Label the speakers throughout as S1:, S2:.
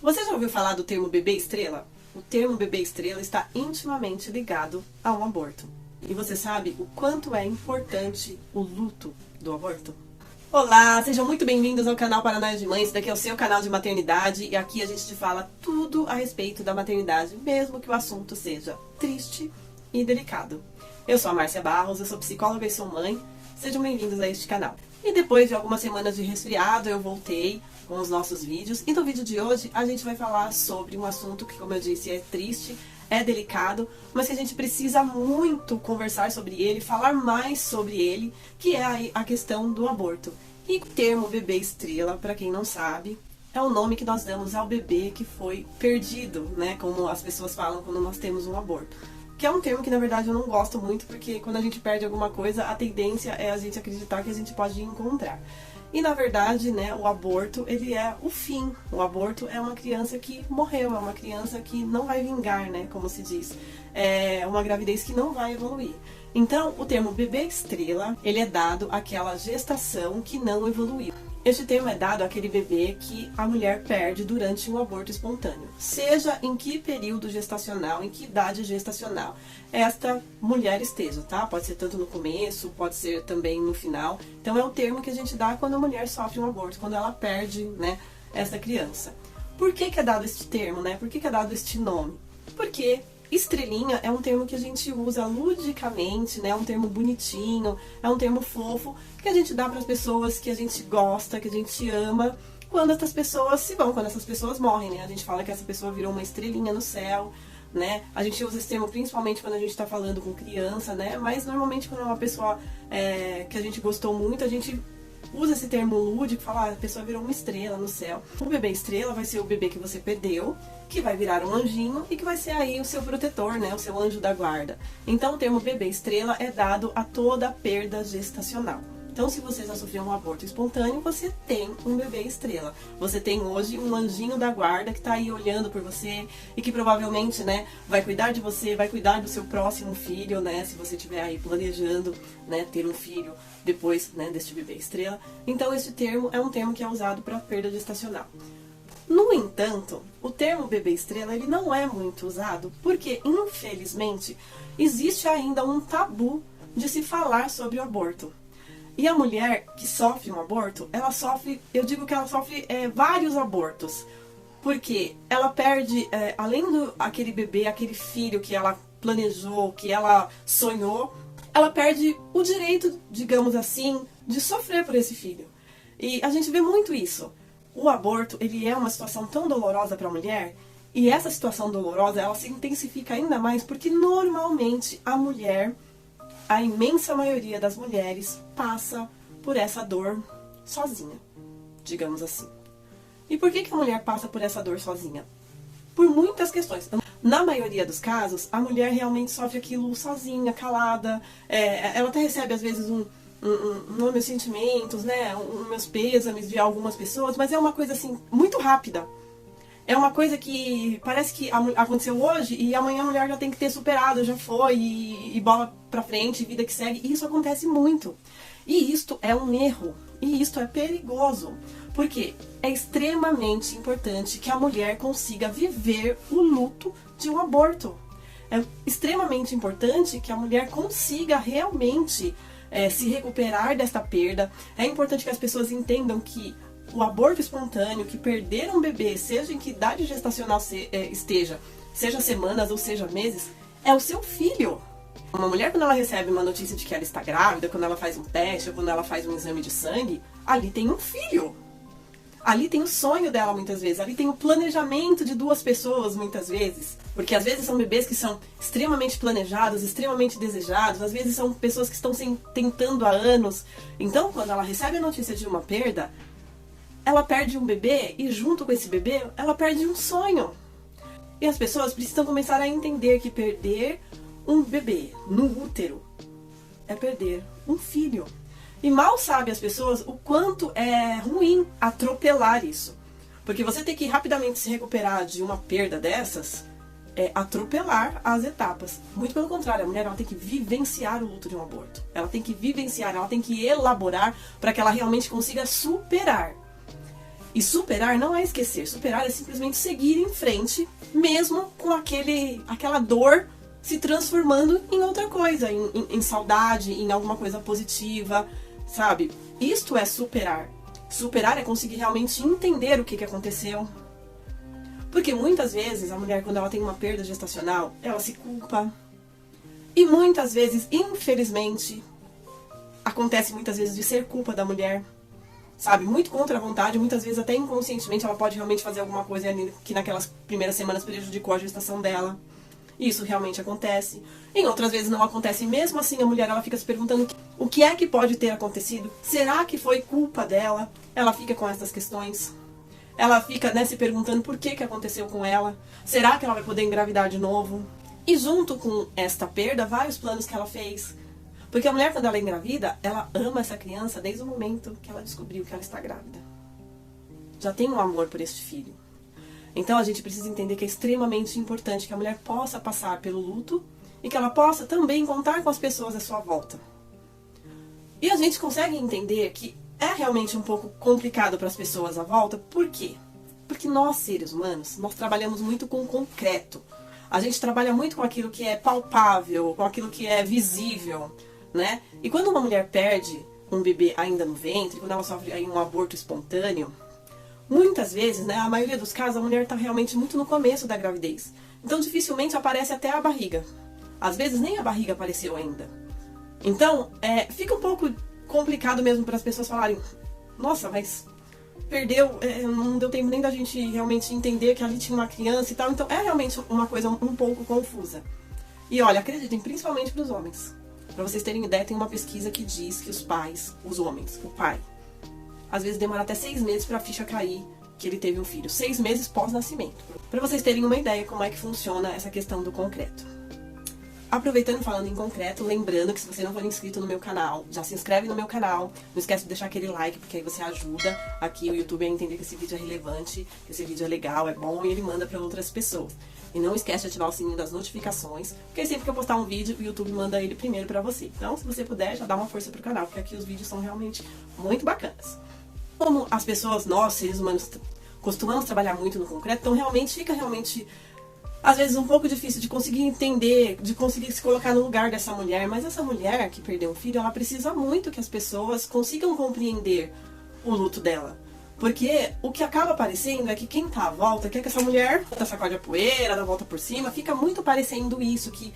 S1: Você já ouviu falar do termo bebê estrela? O termo bebê estrela está intimamente ligado a um aborto. E você sabe o quanto é importante o luto do aborto? Olá, sejam muito bem-vindos ao canal Paranoia de Mãe. Esse daqui é o seu canal de maternidade e aqui a gente te fala tudo a respeito da maternidade, mesmo que o assunto seja triste e delicado. Eu sou a Márcia Barros, eu sou psicóloga e sou mãe. Sejam bem-vindos a este canal. E depois de algumas semanas de resfriado, eu voltei com os nossos vídeos. E no vídeo de hoje a gente vai falar sobre um assunto que, como eu disse, é triste, é delicado, mas que a gente precisa muito conversar sobre ele, falar mais sobre ele, que é a questão do aborto. E o termo bebê estrela, para quem não sabe, é o nome que nós damos ao bebê que foi perdido, né? Como as pessoas falam quando nós temos um aborto. Que é um termo que, na verdade, eu não gosto muito, porque quando a gente perde alguma coisa, a tendência é a gente acreditar que a gente pode encontrar. E, na verdade, né, o aborto, ele é o fim. O aborto é uma criança que morreu, é uma criança que não vai vingar, né, como se diz. É uma gravidez que não vai evoluir. Então, o termo bebê estrela, ele é dado àquela gestação que não evoluiu. Este termo é dado àquele bebê que a mulher perde durante um aborto espontâneo. Seja em que período gestacional, em que idade gestacional esta mulher esteja, tá? Pode ser tanto no começo, pode ser também no final. Então é o termo que a gente dá quando a mulher sofre um aborto, quando ela perde, né, essa criança. Por que é dado este termo, né? Por que é dado este nome? Porque estrelinha é um termo que a gente usa ludicamente, né? É um termo bonitinho, é um termo fofo que a gente dá para as pessoas que a gente gosta, que a gente ama, quando essas pessoas se vão, quando essas pessoas morrem, né? A gente fala que essa pessoa virou uma estrelinha no céu, né? A gente usa esse termo principalmente quando a gente está falando com criança, né? Mas normalmente quando é uma pessoa que a gente gostou muito, a gente usa esse termo lúdico, fala, a pessoa virou uma estrela no céu. O bebê estrela vai ser o bebê que você perdeu, que vai virar um anjinho e que vai ser aí o seu protetor, né, o seu anjo da guarda. Então o termo bebê estrela é dado a toda perda gestacional. Então, se você já sofreu um aborto espontâneo, você tem um bebê estrela. Você tem hoje um anjinho da guarda que está aí olhando por você e que provavelmente, né, vai cuidar de você, vai cuidar do seu próximo filho, né, se você estiver aí planejando, né, ter um filho depois, né, deste bebê estrela. Então, esse termo é um termo que é usado para perda gestacional. No entanto, o termo bebê estrela ele não é muito usado porque, infelizmente, existe ainda um tabu de se falar sobre o aborto. E a mulher que sofre um aborto, ela sofre, eu digo que ela sofre vários abortos. Porque ela perde, além do aquele bebê, aquele filho que ela planejou, que ela sonhou, ela perde o direito, digamos assim, de sofrer por esse filho. E a gente vê muito isso. O aborto, ele é uma situação tão dolorosa para a mulher, e essa situação dolorosa, ela se intensifica ainda mais porque normalmente a mulher, a imensa maioria das mulheres, passa por essa dor sozinha, digamos assim. E por que a mulher passa por essa dor sozinha? Por muitas questões. Na maioria dos casos, a mulher realmente sofre aquilo sozinha, calada, ela até recebe às vezes meus sentimentos, né, meus pêsames de algumas pessoas, mas é uma coisa assim, muito rápida. É uma coisa que parece que aconteceu hoje e amanhã a mulher já tem que ter superado, já foi, e bola pra frente, vida que segue. E isso acontece muito. E isto é um erro. E isto é perigoso. Porque é extremamente importante que a mulher consiga viver o luto de um aborto. É extremamente importante que a mulher consiga realmente se recuperar desta perda. É importante que as pessoas entendam que o aborto espontâneo, que perder um bebê, seja em que idade gestacional esteja, seja semanas ou seja meses, é o seu filho. Uma mulher, quando ela recebe uma notícia de que ela está grávida, quando ela faz um teste ou quando ela faz um exame de sangue, ali tem um filho. Ali tem o sonho dela muitas vezes, ali tem o planejamento de duas pessoas muitas vezes. Porque às vezes são bebês que são extremamente planejados, extremamente desejados, às vezes são pessoas que estão tentando há anos. Então, quando ela recebe a notícia de uma perda, ela perde um bebê e junto com esse bebê, ela perde um sonho. E as pessoas precisam começar a entender que perder um bebê no útero é perder um filho. E mal sabem as pessoas o quanto é ruim atropelar isso. Porque você tem que rapidamente se recuperar de uma perda dessas, atropelar as etapas. Muito pelo contrário, a mulher ela tem que vivenciar o luto de um aborto. Ela tem que vivenciar, ela tem que elaborar para que ela realmente consiga superar. E superar não é esquecer, superar é simplesmente seguir em frente, mesmo com aquela dor se transformando em outra coisa, em saudade, em alguma coisa positiva, sabe? Isto é superar. Superar é conseguir realmente entender o que aconteceu. Porque muitas vezes a mulher, quando ela tem uma perda gestacional, ela se culpa. E muitas vezes, infelizmente, acontece muitas vezes de ser culpa da mulher, sabe? Muito contra a vontade, muitas vezes até inconscientemente ela pode realmente fazer alguma coisa que naquelas primeiras semanas prejudicou a gestação dela. Isso realmente acontece. Em outras vezes não acontece, e mesmo assim a mulher ela fica se perguntando o que é que pode ter acontecido. Será que foi culpa dela? Ela fica com essas questões. Ela fica, né, se perguntando por que aconteceu com ela. Será que ela vai poder engravidar de novo? E junto com esta perda, vários planos que ela fez. Porque a mulher, quando ela é engravida, ela ama essa criança desde o momento que ela descobriu que ela está grávida. Já tem um amor por este filho. Então a gente precisa entender que é extremamente importante que a mulher possa passar pelo luto e que ela possa também contar com as pessoas à sua volta. E a gente consegue entender que é realmente um pouco complicado para as pessoas à volta. Por quê? Porque nós, seres humanos, nós trabalhamos muito com o concreto. A gente trabalha muito com aquilo que é palpável, com aquilo que é visível, né? E quando uma mulher perde um bebê ainda no ventre, quando ela sofre aí um aborto espontâneo, muitas vezes, né, a maioria dos casos, a mulher está realmente muito no começo da gravidez. Então, dificilmente aparece até a barriga. Às vezes, nem a barriga apareceu ainda. Então, fica um pouco complicado mesmo para as pessoas falarem: nossa, mas perdeu, não deu tempo nem da gente realmente entender que ali tinha uma criança e tal. Então, é realmente uma coisa um pouco confusa. E olha, acreditem, principalmente para os homens. Para vocês terem ideia, tem uma pesquisa que diz que os pais, os homens, o pai, às vezes demora até 6 meses para a ficha cair que ele teve um filho. 6 meses pós-nascimento. Para vocês terem uma ideia como é que funciona essa questão do concreto. Aproveitando, falando em concreto, lembrando que se você não for inscrito no meu canal, já se inscreve no meu canal. Não esquece de deixar aquele like, porque aí você ajuda aqui o YouTube a entender que esse vídeo é relevante, que esse vídeo é legal, é bom e ele manda para outras pessoas. E não esquece de ativar o sininho das notificações, porque sempre que eu postar um vídeo, o YouTube manda ele primeiro para você. Então, se você puder, já dá uma força pro canal, porque aqui os vídeos são realmente muito bacanas. Como as pessoas, nós, seres humanos, costumamos trabalhar muito no concreto, então realmente fica às vezes um pouco difícil de conseguir entender, de conseguir se colocar no lugar dessa mulher. Mas essa mulher que perdeu um filho, ela precisa muito que as pessoas consigam compreender o luto dela. Porque o que acaba aparecendo é que quem tá à volta quer que essa mulher sacode a poeira, dá a volta por cima. Fica muito parecendo isso, que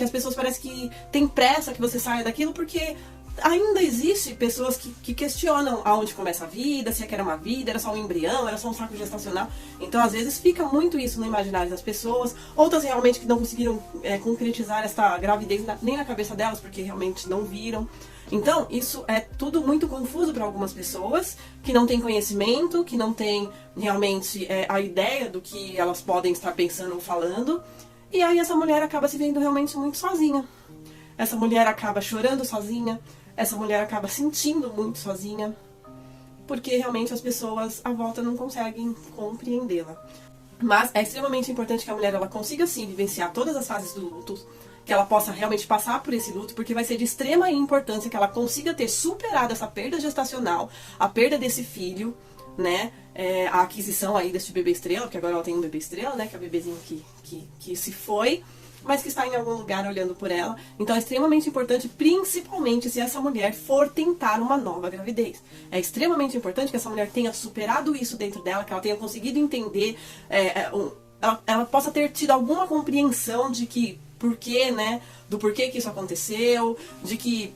S1: as pessoas parecem que tem pressa que você saia daquilo, porque ainda existe pessoas que questionam aonde começa a vida, se era uma vida, era só um embrião, era só um saco gestacional. Então, às vezes, fica muito isso no imaginário das pessoas. Outras realmente que não conseguiram concretizar essa gravidez nem na cabeça delas, porque realmente não viram. Então, isso é tudo muito confuso para algumas pessoas que não têm conhecimento, que não têm realmente a ideia do que elas podem estar pensando ou falando. E aí essa mulher acaba se vendo realmente muito sozinha. Essa mulher acaba chorando sozinha. Essa mulher acaba sentindo muito sozinha, porque realmente as pessoas à volta não conseguem compreendê-la. Mas é extremamente importante que a mulher ela consiga sim vivenciar todas as fases do luto, que ela possa realmente passar por esse luto, porque vai ser de extrema importância que ela consiga ter superado essa perda gestacional, a perda desse filho, né? A aquisição aí desse bebê estrela, porque agora ela tem um bebê estrela, né? Que é o bebezinho que se foi, mas que está em algum lugar olhando por ela. Então é extremamente importante, principalmente se essa mulher for tentar uma nova gravidez. É extremamente importante que essa mulher tenha superado isso dentro dela, que ela tenha conseguido entender, ela possa ter tido alguma compreensão de que porquê, né, do porquê que isso aconteceu, de que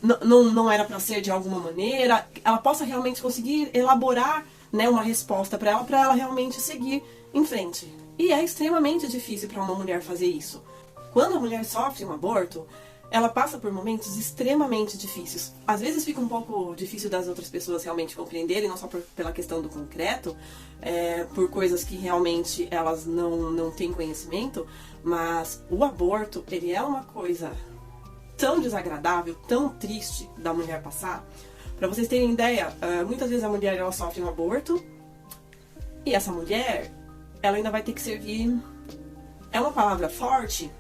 S1: não era para ser de alguma maneira. Ela possa realmente conseguir elaborar, né, uma resposta para ela realmente seguir em frente. E é extremamente difícil para uma mulher fazer isso. Quando a mulher sofre um aborto, ela passa por momentos extremamente difíceis. Às vezes fica um pouco difícil das outras pessoas realmente compreenderem, não só pela questão do concreto, por coisas que realmente elas não têm conhecimento, mas o aborto, ele é uma coisa tão desagradável, tão triste da mulher passar. Para vocês terem ideia, muitas vezes a mulher ela sofre um aborto e essa mulher ela ainda vai ter que servir. É uma palavra forte,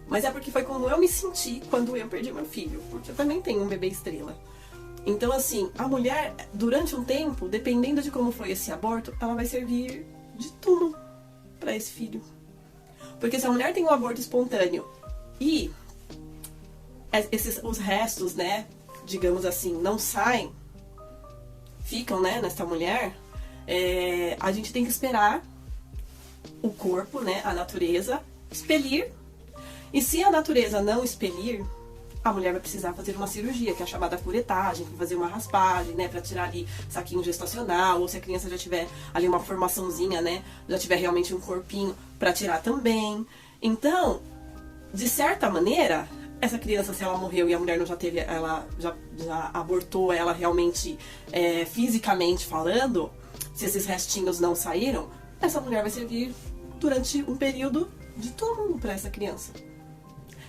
S1: mas é porque foi como eu me senti quando eu perdi meu filho, porque eu também tenho um bebê estrela. Então, assim, a mulher, durante um tempo, dependendo de como foi esse aborto, ela vai servir de túmulo para esse filho. Porque se a mulher tem um aborto espontâneo e os restos, né, digamos assim, não saem, ficam, né, nessa mulher, a gente tem que esperar o corpo, né, a natureza, expelir. E se a natureza não expelir, a mulher vai precisar fazer uma cirurgia, que é a chamada curetagem, fazer uma raspagem, né, pra tirar ali saquinho gestacional, ou se a criança já tiver ali uma formaçãozinha, né, já tiver realmente um corpinho, pra tirar também. Então, de certa maneira, essa criança, se ela morreu e a mulher não já teve, ela já abortou ela realmente, fisicamente falando, se esses restinhos não saíram, essa mulher vai servir durante um período de túmulo pra essa criança.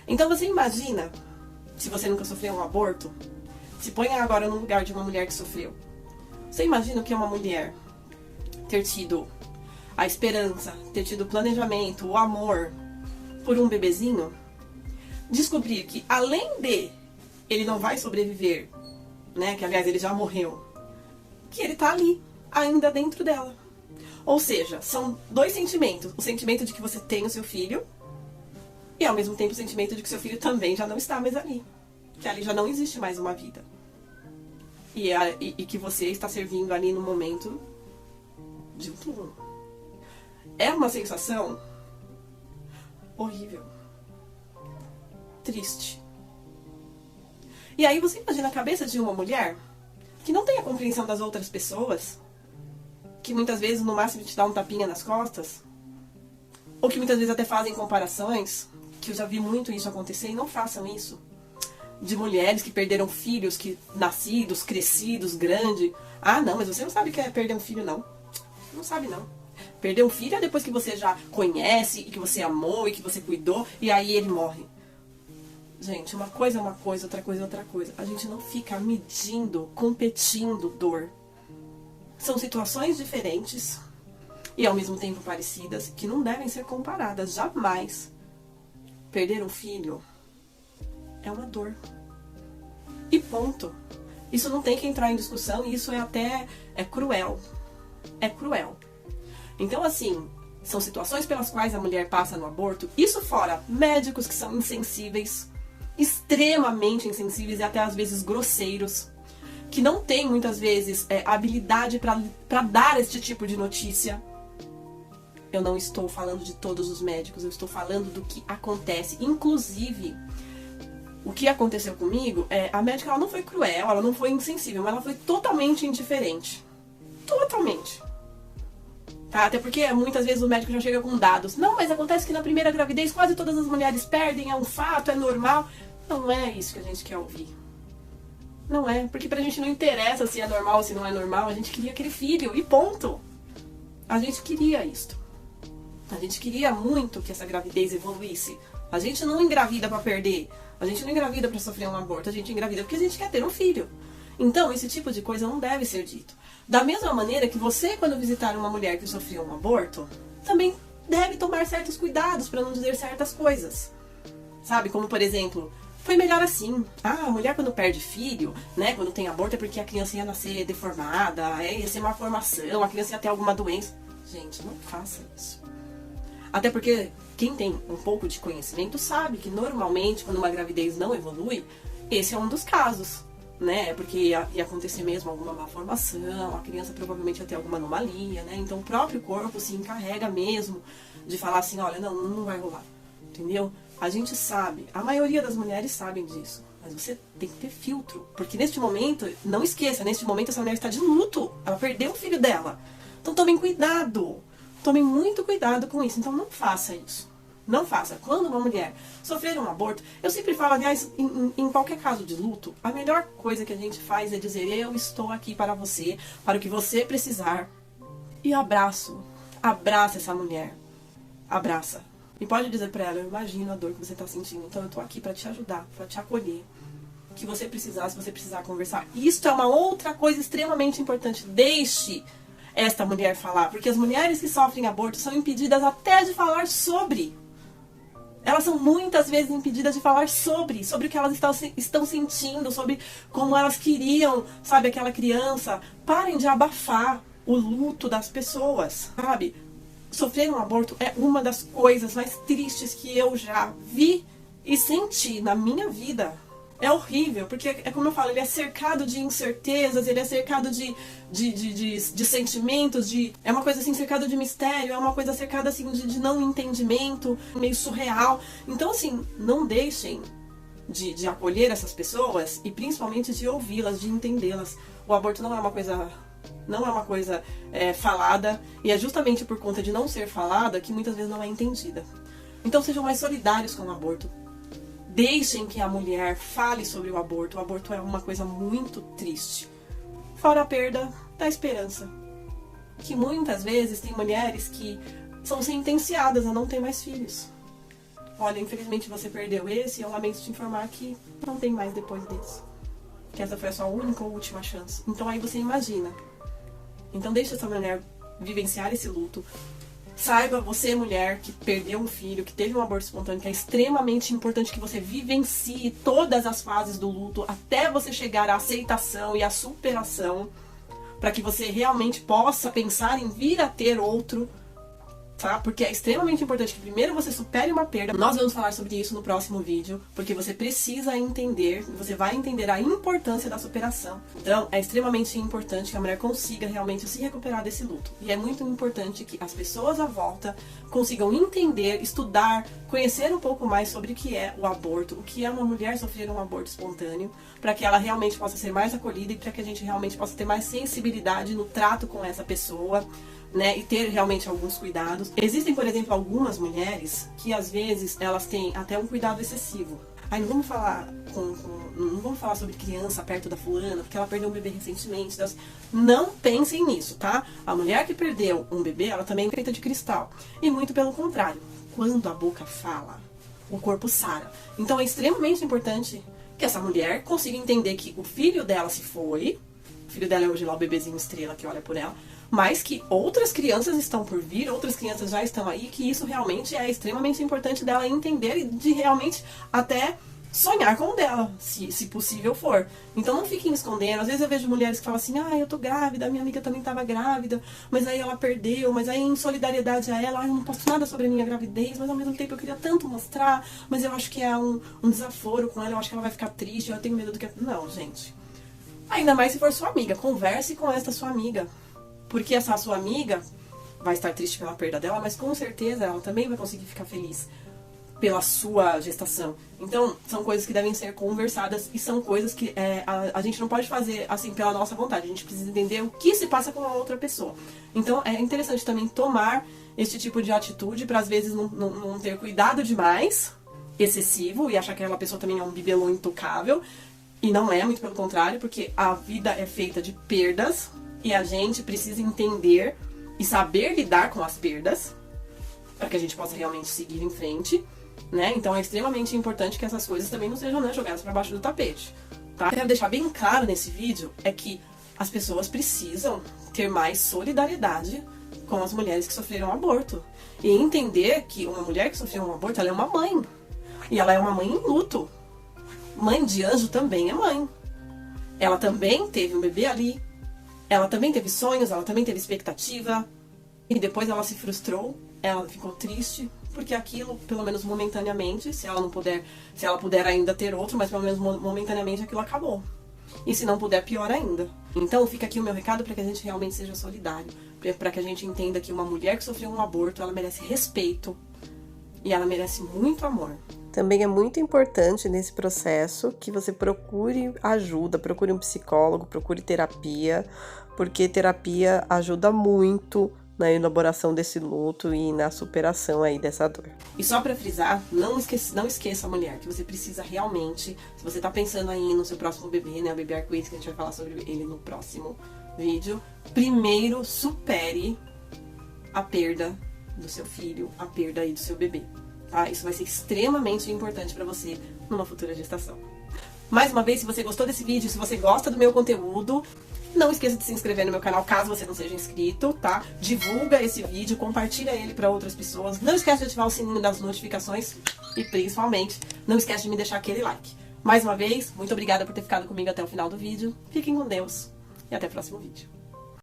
S1: Então você imagina, se você nunca sofreu um aborto, se põe agora no lugar de uma mulher que sofreu. Você imagina o que é uma mulher ter tido a esperança, ter tido o planejamento, o amor por um bebezinho, descobrir que além de ele não vai sobreviver, né, que aliás ele já morreu, que ele tá ali, ainda dentro dela. Ou seja, são dois sentimentos. O sentimento de que você tem o seu filho e ao mesmo tempo o sentimento de que seu filho também já não está mais ali. Que ali já não existe mais uma vida. E que você está servindo ali no momento de um túmulo. É uma sensação horrível. Triste. E aí você imagina a cabeça de uma mulher que não tem a compreensão das outras pessoas, que muitas vezes no máximo te dá um tapinha nas costas, ou que muitas vezes até fazem comparações, que eu já vi muito isso acontecer, e não façam isso, de mulheres que perderam filhos, que nascidos, crescidos, grandes. Ah, não, mas você não sabe o que é perder um filho, não. Não sabe, não. Perder um filho é depois que você já conhece, e que você amou, e que você cuidou, e aí ele morre. Gente, uma coisa é uma coisa, outra coisa é outra coisa. A gente não fica medindo, competindo dor. São situações diferentes e ao mesmo tempo parecidas, que não devem ser comparadas, jamais. Perder um filho é uma dor. E ponto. Isso não tem que entrar em discussão, e isso é cruel. É cruel. Então, assim, são situações pelas quais a mulher passa no aborto. Isso fora médicos que são insensíveis, extremamente insensíveis e até às vezes grosseiros, que não têm muitas vezes habilidade para dar este tipo de notícia. Eu não estou falando de todos os médicos, eu estou falando do que acontece. Inclusive, o que aconteceu comigo, a médica ela não foi cruel, ela não foi insensível, mas ela foi totalmente indiferente. Totalmente. Tá? Até porque muitas vezes o médico já chega com dados. Não, mas acontece que na primeira gravidez quase todas as mulheres perdem, é um fato, é normal. Não é isso que a gente quer ouvir. Não é, porque pra gente não interessa se é normal ou se não é normal, a gente queria aquele filho, e ponto. A gente queria isto. A gente queria muito que essa gravidez evoluísse. A gente não engravida pra perder. A gente não engravida pra sofrer um aborto. A gente engravida porque a gente quer ter um filho. Então, esse tipo de coisa não deve ser dito. Da mesma maneira que você, quando visitar uma mulher que sofreu um aborto, também deve tomar certos cuidados pra não dizer certas coisas. Sabe? Como, por exemplo, foi melhor assim. Ah, a mulher quando perde filho, né? Quando tem aborto é porque a criança ia nascer deformada, ia ser uma formação, a criança ia ter alguma doença. Gente, não faça isso. Até porque quem tem um pouco de conhecimento sabe que normalmente quando uma gravidez não evolui, esse é um dos casos, né? Porque ia acontecer mesmo alguma malformação, a criança provavelmente ia ter alguma anomalia, né? Então o próprio corpo se encarrega mesmo de falar assim, olha, não vai rolar, entendeu? A gente sabe, a maioria das mulheres sabem disso, mas você tem que ter filtro, porque neste momento, não esqueça, neste momento essa mulher está de luto, ela perdeu o filho dela. Então tomem cuidado. Tomem muito cuidado com isso. Então não faça isso. Não faça. Quando uma mulher sofrer um aborto, eu sempre falo, aliás, em qualquer caso de luto, a melhor coisa que a gente faz é dizer, eu estou aqui para você, para o que você precisar. E abraço. Abraça essa mulher. Abraça. E pode dizer para ela, eu imagino a dor que você está sentindo, então eu estou aqui para te ajudar, para te acolher. O que você precisar, se você precisar conversar. Isto é uma outra coisa extremamente importante. Deixe esta mulher falar, porque as mulheres que sofrem aborto são impedidas até de falar sobre. Elas são muitas vezes impedidas de falar sobre o que elas estão sentindo, sobre como elas queriam, sabe, aquela criança. Parem de abafar o luto das pessoas, sabe? Sofrer um aborto é uma das coisas mais tristes que eu já vi e senti na minha vida. É horrível, porque é como eu falo, ele é cercado de incertezas, ele é cercado de sentimentos, é uma coisa assim cercada de mistério, é uma coisa cercada assim de não entendimento, meio surreal. Então assim, não deixem de acolher essas pessoas e principalmente de ouvi-las, de entendê-las. O aborto não é uma coisa falada, e é justamente por conta de não ser falada que muitas vezes não é entendida. Então sejam mais solidários com o aborto. Deixem que a mulher fale sobre o aborto. O aborto é uma coisa muito triste. Fora a perda da esperança. Que muitas vezes tem mulheres que são sentenciadas a não ter mais filhos. Olha, infelizmente você perdeu esse e eu lamento te informar que não tem mais depois desse. Que essa foi a sua única ou última chance. Então aí você imagina. Então deixe essa mulher vivenciar esse luto. Saiba, você mulher que perdeu um filho, que teve um aborto espontâneo, que é extremamente importante que você vivencie todas as fases do luto até você chegar à aceitação e à superação, para que você realmente possa pensar em vir a ter outro, tá? Porque é extremamente importante que primeiro você supere uma perda. Nós vamos falar sobre isso no próximo vídeo, porque você precisa entender, você vai entender a importância da superação. Então, é extremamente importante que a mulher consiga realmente se recuperar desse luto. E é muito importante que as pessoas à volta consigam entender, estudar, conhecer um pouco mais sobre o que é o aborto, o que é uma mulher sofrer um aborto espontâneo, para que ela realmente possa ser mais acolhida e para que a gente realmente possa ter mais sensibilidade no trato com essa pessoa, né, e ter realmente alguns cuidados. Existem, por exemplo, algumas mulheres que às vezes elas têm até um cuidado excessivo. Aí não vamos falar não vamos falar sobre criança perto da fulana, porque ela perdeu um bebê recentemente. Então, não pensem nisso, tá? A mulher que perdeu um bebê, ela também é feita de cristal. E muito pelo contrário. Quando a boca fala, o corpo sara. Então é extremamente importante que essa mulher consiga entender que o filho dela se foi. O filho dela é hoje lá o bebezinho estrela que olha por ela. Mas que outras crianças estão por vir, outras crianças já estão aí, que isso realmente é extremamente importante dela entender e de realmente até sonhar com o dela, se possível for. Então não fiquem escondendo. Às vezes eu vejo mulheres que falam assim, eu tô grávida, minha amiga também estava grávida, mas aí ela perdeu, mas aí em solidariedade a ela, eu não posto nada sobre a minha gravidez, mas ao mesmo tempo eu queria tanto mostrar, mas eu acho que é um desaforo com ela, eu acho que ela vai ficar triste, eu tenho medo do que... Não, gente. Ainda mais se for sua amiga, converse com essa sua amiga. Porque essa sua amiga vai estar triste pela perda dela, mas com certeza ela também vai conseguir ficar feliz pela sua gestação. Então, são coisas que devem ser conversadas e são coisas que a gente não pode fazer assim pela nossa vontade. A gente precisa entender o que se passa com a outra pessoa. Então, é interessante também tomar esse tipo de atitude para às vezes não ter cuidado demais, excessivo, e achar que aquela pessoa também é um bibelô intocável. E não é, muito pelo contrário, porque a vida é feita de perdas. E a gente precisa entender e saber lidar com as perdas para que a gente possa realmente seguir em frente, né? Então é extremamente importante que essas coisas também não sejam, né, jogadas para baixo do tapete, tá? Quero deixar bem claro nesse vídeo é que as pessoas precisam ter mais solidariedade com as mulheres que sofreram aborto e entender que uma mulher que sofreu um aborto, ela é uma mãe e ela é uma mãe em luto. Mãe de anjo também é mãe. Ela também teve um bebê ali. Ela também teve sonhos, ela também teve expectativa. E depois ela se frustrou, ela ficou triste, porque aquilo, pelo menos momentaneamente, se ela puder ainda ter outro, mas pelo menos momentaneamente aquilo acabou. E se não puder, pior ainda. Então fica aqui o meu recado para que a gente realmente seja solidário. Para que a gente entenda que uma mulher que sofreu um aborto, ela merece respeito. E ela merece muito amor.
S2: Também é muito importante nesse processo que você procure ajuda, procure um psicólogo, procure terapia, porque terapia ajuda muito na elaboração desse luto e na superação aí dessa dor.
S1: E só pra frisar, não esqueça a mulher, que você precisa realmente, se você tá pensando aí no seu próximo bebê, né, o bebê arco-íris, que a gente vai falar sobre ele no próximo vídeo, primeiro supere a perda do seu filho, a perda aí do seu bebê. Tá? Isso vai ser extremamente importante para você numa futura gestação. Mais uma vez, se você gostou desse vídeo, se você gosta do meu conteúdo, Não esqueça de se inscrever no meu canal caso você não seja inscrito, tá? Divulga esse vídeo, compartilha ele para outras pessoas. Não esquece de ativar o sininho das notificações e, principalmente, não esquece de me deixar aquele like. Mais uma vez, muito obrigada por ter ficado comigo até o final do vídeo. Fiquem com Deus e até o próximo vídeo.